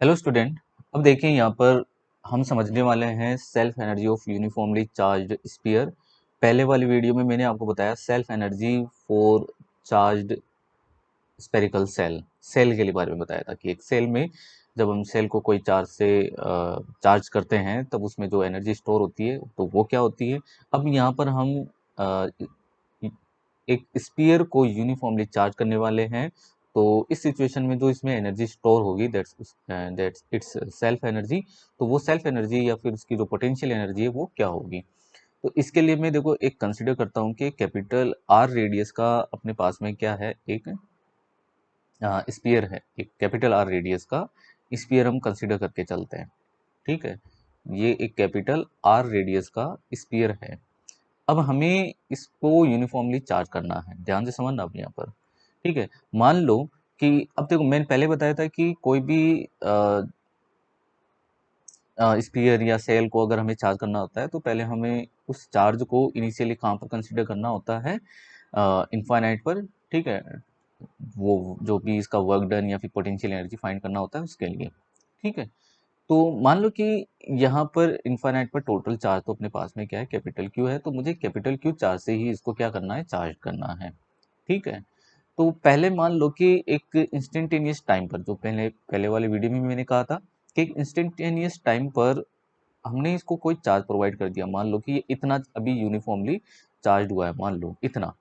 Hello student. अब देखिए यहाँ पर हम समझने वाले हैं self energy of uniformly charged sphere. पहले वाली वीडियो में मैंने आपको बताया self energy for charged spherical cell. Cell के लिए बारे में बताया था कि एक सेल में जब हम सेल को कोई चार्ज से चार्ज करते हैं तब उसमें जो एनर्जी स्टोर होती है तो वो क्या होती है। अब यहाँ पर हम अ, एक स्फीयर को यूनिफॉर्मली चार्ज करने वाले हैं। तो इस सिचुएशन में जो इसमें एनर्जी स्टोर होगी दैट्स इट्स सेल्फ एनर्जी। तो वो सेल्फ एनर्जी या फिर उसकी जो पोटेंशियल एनर्जी है वो क्या होगी। तो इसके लिए मैं देखो एक कंसिडर करता हूँ कि कैपिटल आर रेडियस का अपने पास में क्या है, एक स्फीयर है, एक कैपिटल आर रेडियस का स्फीयर हम कंसिडर करके चलते हैं। ठीक है, ये एक कैपिटल आर रेडियस का स्फीयर है। अब हमें इसको यूनिफॉर्मली चार्ज करना है, ध्यान से समझना अब यहाँ पर। ठीक है, मान लो कि अब देखो मैंने पहले बताया था कि कोई भी स्फीयर या सेल को अगर हमें चार्ज करना होता है तो पहले हमें उस चार्ज को इनिशियली कहाँ पर कंसिडर करना होता है, इनफाइनाइट पर। ठीक है, वो जो भी इसका वर्क डन या फिर पोटेंशियल एनर्जी फाइंड करना होता है उसके लिए। ठीक है, तो मान लो कि यहाँ पर इनफाइनाइट पर टोटल चार्ज तो अपने पास में क्या है, कैपिटल क्यू है। तो मुझे कैपिटल क्यू चार्ज से ही इसको क्या करना है, चार्ज करना है। ठीक है, तो पहले मान लो कि एक इंस्टेंटेनियस टाइम पर, जो पहले पहले वाले वीडियो में मैंने कहा था कि एक इंस्टेंटेनियस टाइम पर हमने इसको कोई चार्ज प्रोवाइड कर दिया। मान लो कि ये इतना अभी यूनिफॉर्मली चार्ज हुआ है, मान लो इतना,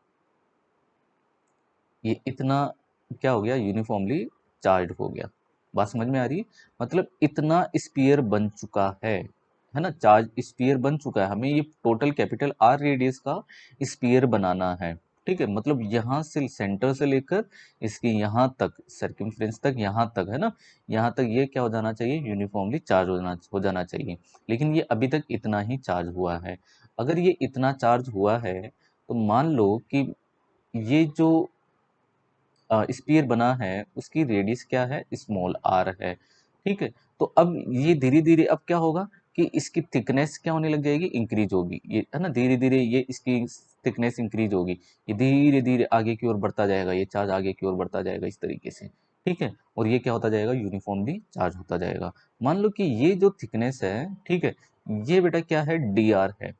ये इतना क्या हो गया, यूनिफॉर्मली चार्ज हो गया। बात समझ में आ रही है? मतलब इतना स्पीयर बन चुका है ना, चार्ज स्पीयर बन चुका है। हमें ये टोटल कैपिटल आर रेडियस का स्पीयर बनाना है। ठीक है, मतलब यहाँ से सेंटर से लेकर इसके यहाँ तक सर्कमफ्रेंस तक, यहाँ तक है ना, यहाँ तक ये क्या हो जाना चाहिए, यूनिफॉर्मली चार्ज हो जाना चाहिए। लेकिन ये अभी तक इतना ही चार्ज हुआ है। अगर ये इतना चार्ज हुआ है तो मान लो कि ये जो स्पीयर बना है उसकी रेडियस क्या है, स्मॉल आर है। ठीक है, तो अब ये धीरे धीरे अब क्या होगा कि इसकी थिकनेस क्या होने लग जाएगी, इंक्रीज होगी। ये है ना, धीरे धीरे ये इसकी थिकनेस इंक्रीज होगी। ये धीरे धीरे आगे की ओर बढ़ता जाएगा, ये चार्ज आगे की ओर बढ़ता जाएगा इस तरीके से। ठीक है, और ये क्या होता जाएगा, यूनिफॉर्मली चार्ज होता जाएगा। मान लो कि ये जो थिकनेस है, ठीक है, ये बेटा क्या है, डी आर है।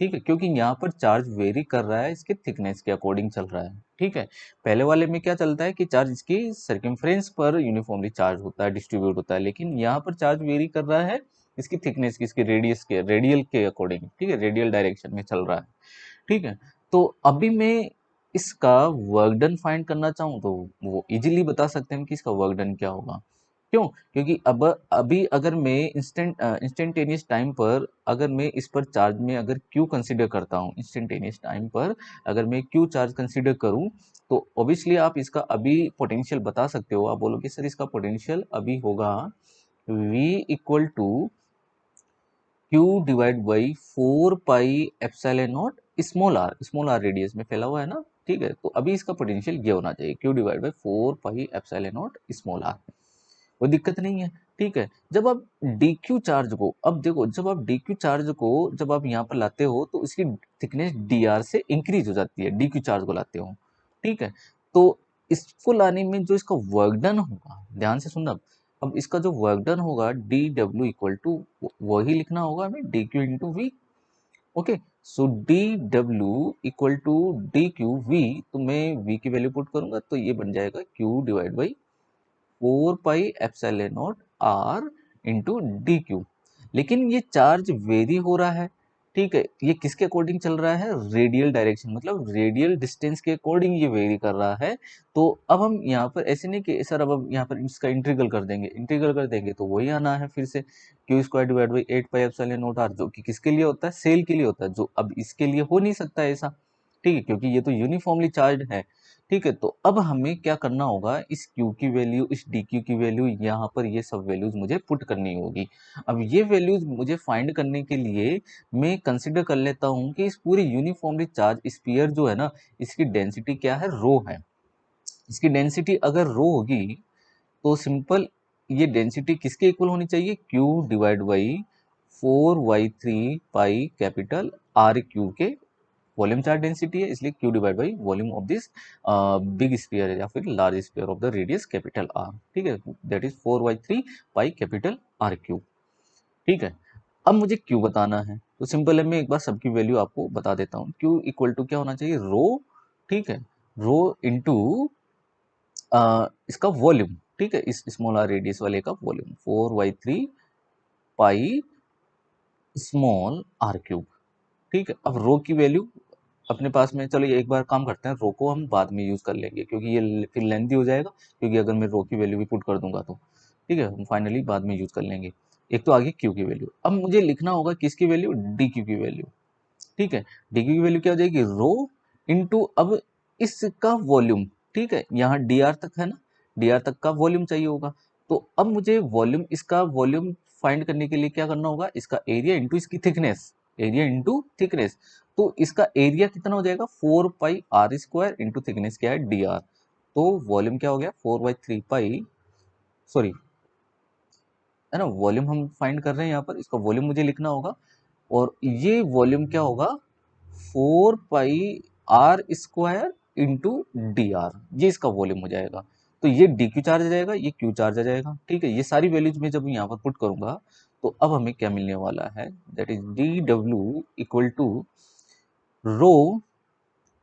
ठीक है, क्योंकि यहाँ पर चार्ज वेरी कर रहा है, इसके थिकनेस के अकॉर्डिंग चल रहा है। ठीक है, पहले वाले में क्या चलता है कि चार्ज इसकी सर्कमफ्रेंस पर यूनिफॉर्मली चार्ज होता है, डिस्ट्रीब्यूट होता है। लेकिन यहाँ पर चार्ज वेरी कर रहा है इसकी थिकनेस की, इसकी रेडियस के, रेडियल के अकॉर्डिंग। ठीक है, रेडियल डायरेक्शन में चल रहा है। ठीक है, तो अभी मैं इसका वर्क डन फाइंड करना चाहूँ तो वो इजीली बता सकते हैं कि इसका वर्क डन क्या होगा। क्यों? क्योंकि अब अभी अगर मैं इंस्टेंटेनियस टाइम पर अगर मैं इस पर चार्ज में अगर क्यू कंसीडर करता हूँ, इंस्टेंटेनियस टाइम पर अगर मैं क्यू चार्ज कंसीडर करूँ तो ऑब्वियसली आप इसका अभी पोटेंशियल बता सकते हो। आप बोलोगे सर इसका पोटेंशियल अभी होगा v equal to q divide by 4 pi epsilon naught small r radius में फैला हुआ है ना। ठीक है, तो अभी इसका पोटेंशियल ये होना चाहिए, q divide by 4 pi epsilon naught small r. कोई दिक्कत नहीं है। ठीक है, जब आप dq चार्ज को, अब देखो जब आप dq चार्ज को जब आप यहाँ पर लाते हो तो इसकी थिकनेस dr से इंक्रीज हो जाती है, dq चार्ज को लाते हो। ठीक है, तो इसको लाने में जो इसका वर्क डन होगा, ध्यान से सुनना। अब इसका जो वर्क डन होगा डी डब्ल्यू इक्वल टू, वही लिखना होगा हमें, d q into v. Okay, so d डब्ल्यू equal to d q v. तो मैं वी की वैल्यू पुट करूंगा तो ये बन जाएगा q divide by 4 pi epsilon naught r into d q. लेकिन ये चार्ज वेरी हो रहा है। ठीक है, ये किसके अकॉर्डिंग चल रहा है, रेडियल डायरेक्शन, मतलब रेडियल डिस्टेंस के अकॉर्डिंग ये वेरी कर रहा है। तो अब हम यहाँ पर ऐसे नहीं कि सर अब यहाँ पर इसका इंटीग्रल कर देंगे, इंटीग्रल कर देंगे तो वही आना है फिर से, q square divide by 8 pi epsilon naught r, जो कि किसके लिए होता है, सेल के लिए होता है, जो अब इसके लिए हो नहीं सकता ऐसा। ठीक है, क्योंकि ये तो यूनिफॉर्मली चार्ज है। ठीक है, तो अब हमें क्या करना होगा, इस Q की वैल्यू, इस DQ की वैल्यू, यहाँ पर ये सब वैल्यूज मुझे पुट करनी होगी। अब ये वैल्यूज मुझे फाइंड करने के लिए मैं कंसिडर कर लेता हूँ कि इस पूरी यूनिफॉर्मली चार्ज स्फीयर जो है ना, इसकी डेंसिटी क्या है, रो है। इसकी डेंसिटी अगर रो होगी तो सिंपल ये डेंसिटी किसके इक्वल होनी चाहिए, Q divide by 4 y 3 pi capital R Q के वॉल्यूम चार्ज डेंसिटी है, इसलिए Q divide by volume of this big sphere है या फिर large sphere of the radius capital R। ठीक है, that is 4/3 pi capital R cube. ठीक है, अब मुझे Q बताना है, तो सिंपल है, मैं एक बार सबकी वैल्यू आपको बता देता हूँ। Q इक्वल टू क्या होना चाहिए, रो। ठीक है, रो इंटू इसका वॉल्यूम। ठीक है, इस स्मॉल आर रेडियस वाले का volume 4/3 pi small r cube. ठीक है, अब रो की वैल्यू अपने पास में, चलो ये एक बार काम करते हैं, रो को हम बाद में यूज कर लेंगे क्योंकि ये फिर लेंथी हो जाएगा, क्योंकि अगर मैं रो की वैल्यू भी पुट कर दूंगा तो। ठीक है, हम फाइनली बाद में यूज कर लेंगे। एक तो आगे क्यू की वैल्यू, अब मुझे लिखना होगा किसकी वैल्यू, डी क्यू की वैल्यू। ठीक है, डी क्यू की वैल्यू क्या हो जाएगी, रो इंटू अब इसका वॉल्यूम। ठीक है, यहाँ डी आर तक है ना, डी आर तक का वॉल्यूम चाहिए होगा, तो अब मुझे वॉल्यूम, इसका वॉल्यूम फाइंड करने के लिए क्या करना होगा, इसका एरिया इंटू इसकी थिकनेस, एरिया इंटू थिकनेस। तो इसका एरिया कितना हो जाएगा, 4 पाई R² इंटू थिकनेस क्या है, डी आर। तो वॉल्यूम क्या हो गया, 4/3 पाई, सॉरी, है ना, वॉल्यूम हम फाइंड कर रहे हैं यहाँ पर, इसका वॉल्यूम मुझे लिखना होगा, और ये वॉल्यूम क्या होगा, 4 pi R² into d are, ये इसका वॉल्यूम हो जाएगा। तो ये डी क्यू चार्ज आ जाएगा, ये क्यू चार्ज आ जाएगा। ठीक है, ये सारी वैल्यूज में जब यहाँ पर पुट करूंगा, तो अब हमें क्या मिलने वाला है, दैट इज डी डब्ल्यू equal to rho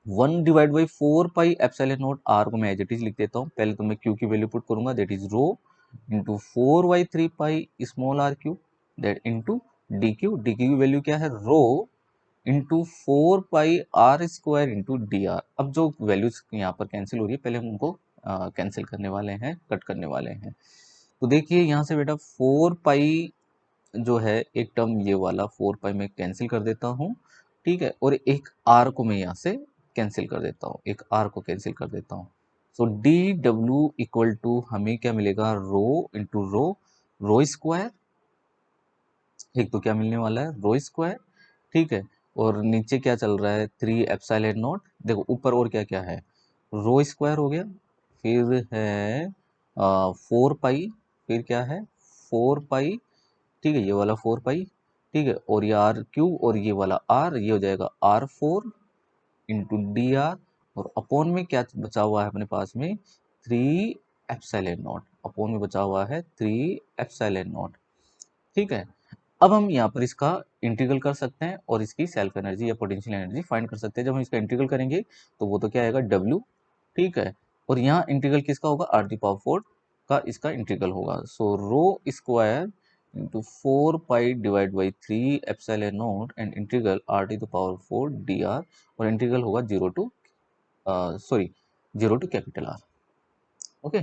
1/4 pi epsilon naught r को मैं एज इट इज लिख देता हूँ। पहले तो मैं क्यू की वैल्यू पुट करूंगा, that is rho into 4/3 pi small r q, that into d q की वैल्यू क्या है, rho into 4 pi R² into d r. अब जो वैल्यूज यहाँ पर कैंसिल हो रही है, पहले हम उनको कैंसिल करने वाले हैं, कट करने वाले हैं। तो देखिए यहाँ से बेटा 4 पाई जो है, एक टर्म ये वाला 4 पाई में कैंसिल कर देता हूँ। ठीक है, और एक आर को मैं यहाँ से कैंसिल कर देता हूँ, एक आर को कैंसिल कर देता हूँ। सो डी डब्ल्यू इक्वल टू हमें क्या मिलेगा, रो इंटू रो, रो स्क्वायर, एक तो क्या मिलने वाला है, रो स्क्वायर। ठीक है, और नीचे क्या चल रहा है, 3 एप्सिलॉन नॉट। देखो ऊपर और क्या क्या है, रो स्क्वायर हो गया, फिर है 4 पाई, फिर क्या है 4 पाई। ठीक है, ये वाला 4 पाई। ठीक है, और ये आर क्यूब, और ये वाला आर, ये हो जाएगा R4 इंटू डी आर, और अपॉन में क्या बचा हुआ है अपने पास में, 3 एप्सिलॉन नॉट, अपॉन में बचा हुआ है 3 एप्सिलॉन नॉट। ठीक है, अब हम यहाँ पर इसका इंटीग्रल कर सकते हैं और इसकी सेल्फ एनर्जी या पोटेंशियल एनर्जी फाइंड कर सकते हैं। जब हम इसका इंटीग्रल करेंगे तो वो तो क्या आएगा, W। ठीक है, और यहाँ इंटीग्रल किसका होगा, R⁴ का इसका इंटीग्रल होगा। So rho square into 4 pi divide by 3 epsilon naught and integral R⁴ d r, और इंटीग्रल होगा 0 to capital R. Okay,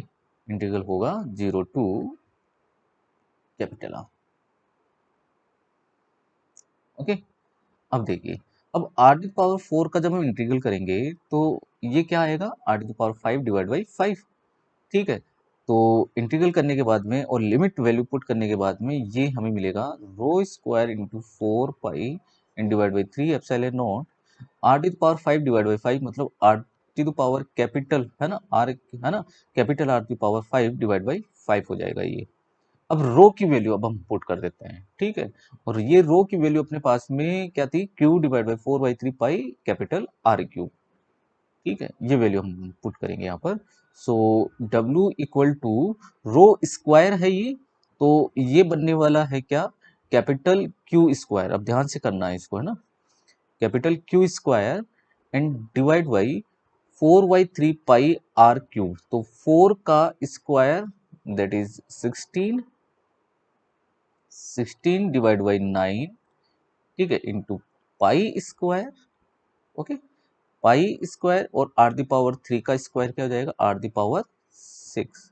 integral होगा 0 टू कैपिटल आर। ओके, अब देखिए, अब R⁴ का जब हम इंटीग्रल करेंगे तो ये क्या आएगा, R⁵ डिवाइड बाई 5। ठीक है, तो इंटीग्रल करने के बाद में और लिमिट वैल्यू पुट करने के बाद में ये हमें मिलेगा rho square into 4 pi and divide by 3 epsilon naught, R⁵ divide by 5 मतलब R⁴ कैपिटल है ना, R है ना, कैपिटल R⁵ डिवाइड बाई 5 हो जाएगा ये। अब रो की वैल्यू अब हम पुट कर देते हैं। ठीक है, और ये रो की वैल्यू अपने पास में क्या थी, Q divide by 4/3 pi capital R cube. ठीक है, ये वैल्यू हम पुट करेंगे यहाँ पर। So W equal to rho square है ये, तो ये बनने वाला है क्या, कैपिटल Q स्क्वायर। अब ध्यान से करना है इसको, है ना, capital Q square and divide by 4/3 pi R cube. तो 4 का square that is 16 divide by 9। ठीक है, into pi square. Okay, pi square और R⁴ का स्क्वायर क्या हो जाएगा, R⁴ 6।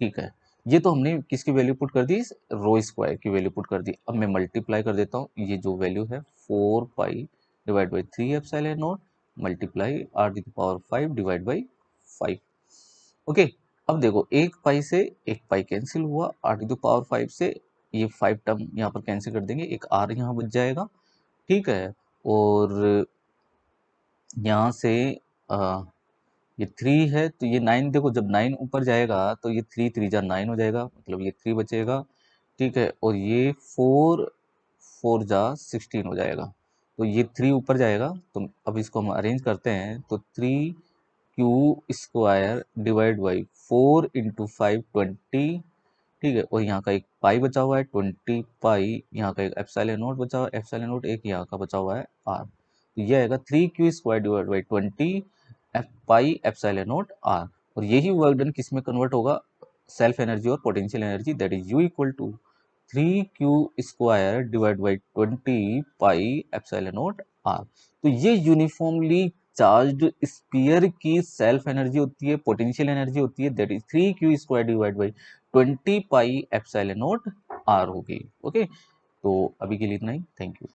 ठीक है, ये तो हमने किसकी वैल्यू पुट कर दी, रो स्क्वायर की वैल्यू पुट कर दी। अब मैं मल्टीप्लाई कर देता हूँ, ये जो वैल्यू है 4 pi divide by 3 epsilon not multiply R⁵ divide by 5। Okay, अब देखो, एक पाई से एक पाई कैंसिल हुआ, R⁵ से ये 5 टर्म यहाँ पर कैंसिल कर देंगे, एक R यहाँ बच जाएगा। ठीक है, और यहाँ से ये 3 है, तो ये 9, देखो जब 9 ऊपर जाएगा तो ये 3 3 जा 9 हो जाएगा, मतलब ये 3 बचेगा। ठीक है, और ये 4 4 जा 16 हो जाएगा। तो ये 3 ऊपर जाएगा, तो अब इसको हम अरेंज करते हैं, तो 3 क्यू स्क्वायर डिवाइड बाई 4 × 5 20, ठीक है। और यहाँ का एक पाई बचा हुआ है 20 पाई, यहाँ का एक एप्सिलॉन नोट बचा हुआ है, एप्सिलॉन नोट एक यहाँ का बचा हुआ है आर। तो यह आएगा 3 q square divide by 20 pi epsilon naught r. और यही वर्क डन किस में कन्वर्ट होगा, सेल्फ एनर्जी और potential energy, that is u equal to 3 q square divide by 20 pi epsilon naught r. तो ये यूनिफॉर्मली चार्ज्ड स्फीयर की self energy होती है, पोटेंशियल एनर्जी होती है, that is 3 q square divide by 20 pi epsilon naught r होगी। Okay, तो अभी के लिए इतना ही, थैंक यू।